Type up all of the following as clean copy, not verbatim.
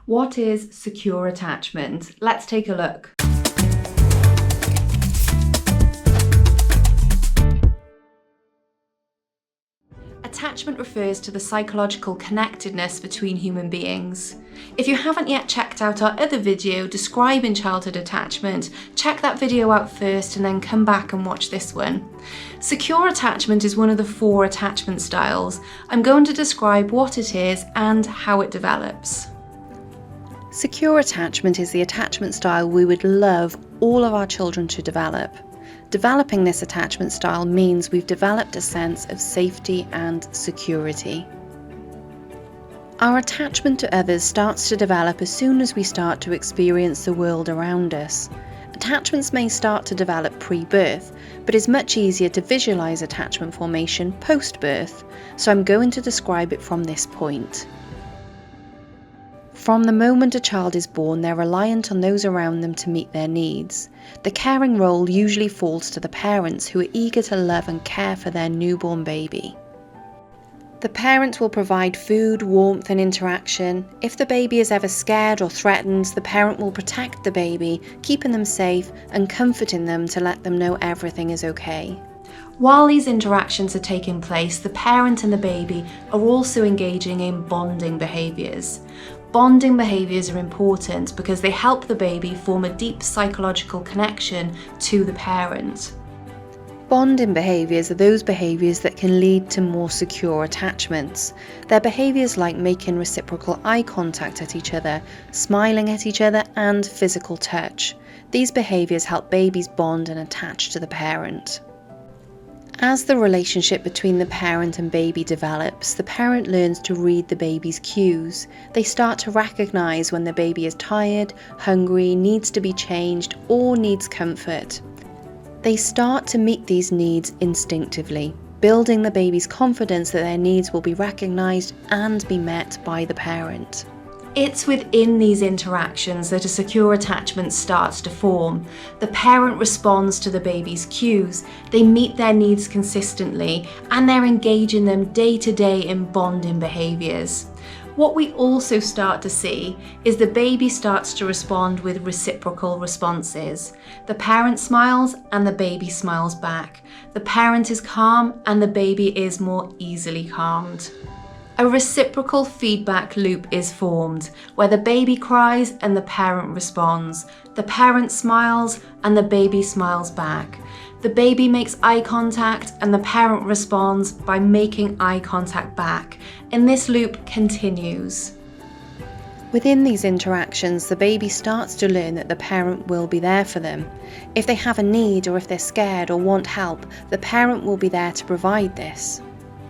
What is secure attachment? Let's take a look. Attachment refers to the psychological connectedness between human beings. If you haven't yet checked out our other video describing childhood attachment, check that video out first and then come back and watch this one. Secure attachment is one of the 4 attachment styles. I'm going to describe what it is and how it develops. Secure attachment is the attachment style we would love all of our children to develop. Developing this attachment style means we've developed a sense of safety and security. Our attachment to others starts to develop as soon as we start to experience the world around us. Attachments may start to develop pre-birth, but it's much easier to visualize attachment formation post-birth, so I'm going to describe it from this point. From the moment a child is born, they're reliant on those around them to meet their needs. The caring role usually falls to the parents, who are eager to love and care for their newborn baby. The parent will provide food, warmth and interaction. If the baby is ever scared or threatened, the parent will protect the baby, keeping them safe and comforting them to let them know everything is okay. While these interactions are taking place, the parent and the baby are also engaging in bonding behaviours. Bonding behaviours are important because they help the baby form a deep psychological connection to the parent. Bonding behaviours are those behaviours that can lead to more secure attachments. They're behaviours like making reciprocal eye contact at each other, smiling at each other and physical touch. These behaviours help babies bond and attach to the parent. As the relationship between the parent and baby develops, the parent learns to read the baby's cues. They start to recognise when the baby is tired, hungry, needs to be changed, or needs comfort. They start to meet these needs instinctively, building the baby's confidence that their needs will be recognised and be met by the parent. It's within these interactions that a secure attachment starts to form. The parent responds to the baby's cues, they meet their needs consistently, and they're engaging them day to day in bonding behaviours. What we also start to see is the baby starts to respond with reciprocal responses. The parent smiles and the baby smiles back. The parent is calm and the baby is more easily calmed. A reciprocal feedback loop is formed, where the baby cries and the parent responds. The parent smiles and the baby smiles back. The baby makes eye contact and the parent responds by making eye contact back, and this loop continues. Within these interactions, the baby starts to learn that the parent will be there for them. If they have a need or if they're scared or want help, the parent will be there to provide this.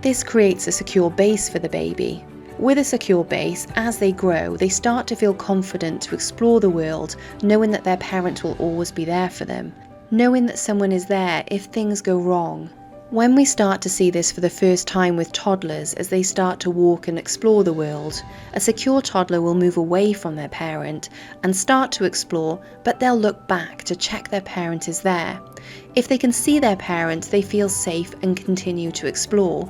This creates a secure base for the baby. With a secure base, as they grow, they start to feel confident to explore the world, knowing that their parent will always be there for them, knowing that someone is there if things go wrong. When we start to see this for the first time with toddlers as they start to walk and explore the world, a secure toddler will move away from their parent and start to explore, but they'll look back to check their parent is there. If they can see their parent, they feel safe and continue to explore.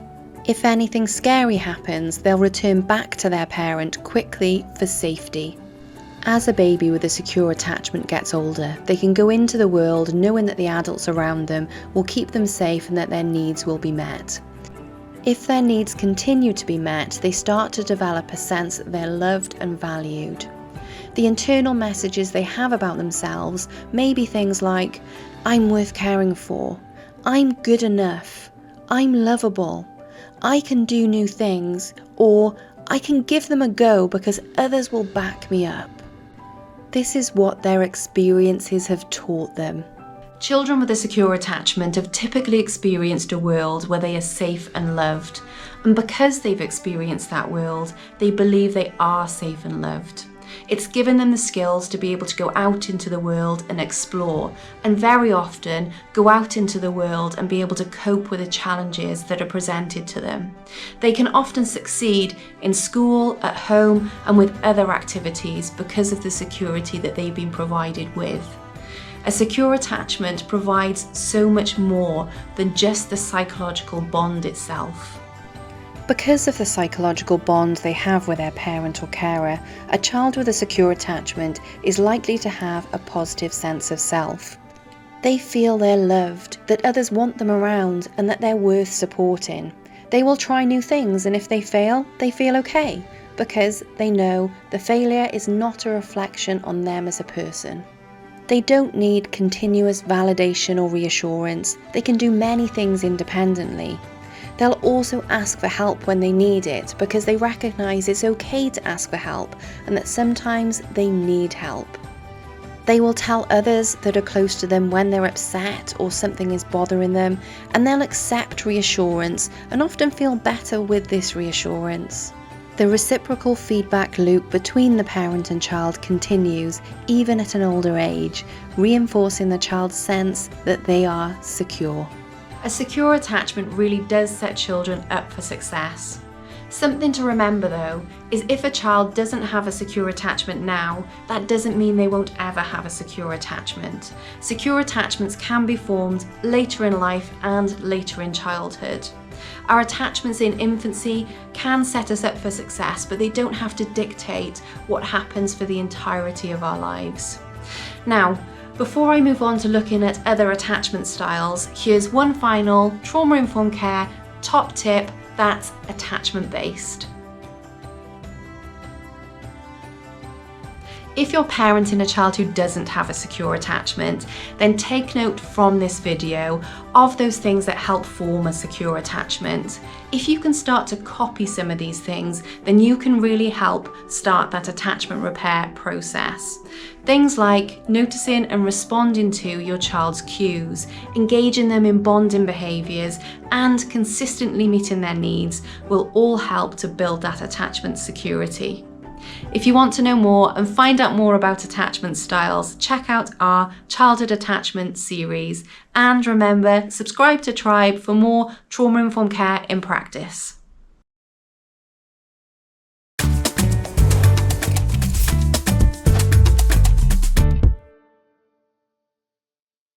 If anything scary happens, they'll return back to their parent quickly for safety. As a baby with a secure attachment gets older, they can go into the world knowing that the adults around them will keep them safe and that their needs will be met. If their needs continue to be met, they start to develop a sense that they're loved and valued. The internal messages they have about themselves may be things like, "I'm worth caring for," "I'm good enough," "I'm lovable," "I can do new things," or "I can give them a go because others will back me up." This is what their experiences have taught them. Children with a secure attachment have typically experienced a world where they are safe and loved. And because they've experienced that world, they believe they are safe and loved. It's given them the skills to be able to go out into the world and explore, and very often go out into the world and be able to cope with the challenges that are presented to them. They can often succeed in school, at home, and with other activities because of the security that they've been provided with. A secure attachment provides so much more than just the psychological bond itself. Because of the psychological bond they have with their parent or carer, a child with a secure attachment is likely to have a positive sense of self. They feel they're loved, that others want them around, and that they're worth supporting. They will try new things, and if they fail, they feel okay, because they know the failure is not a reflection on them as a person. They don't need continuous validation or reassurance. They can do many things independently. They'll also ask for help when they need it because they recognise it's okay to ask for help and that sometimes they need help. They will tell others that are close to them when they're upset or something is bothering them, and they'll accept reassurance and often feel better with this reassurance. The reciprocal feedback loop between the parent and child continues even at an older age, reinforcing the child's sense that they are secure. A secure attachment really does set children up for success. Something to remember though is if a child doesn't have a secure attachment now, that doesn't mean they won't ever have a secure attachment. Secure attachments can be formed later in life and later in childhood. Our attachments in infancy can set us up for success, but they don't have to dictate what happens for the entirety of our lives. Now, before I move on to looking at other attachment styles, here's one final trauma-informed care top tip that's attachment-based. If you're parenting a child who doesn't have a secure attachment, then take note from this video of those things that help form a secure attachment. If you can start to copy some of these things, then you can really help start that attachment repair process. Things like noticing and responding to your child's cues, engaging them in bonding behaviours, and consistently meeting their needs will all help to build that attachment security. If you want to know more and find out more about attachment styles, check out our childhood attachment series. And remember, subscribe to Tribe for more trauma-informed care in practice.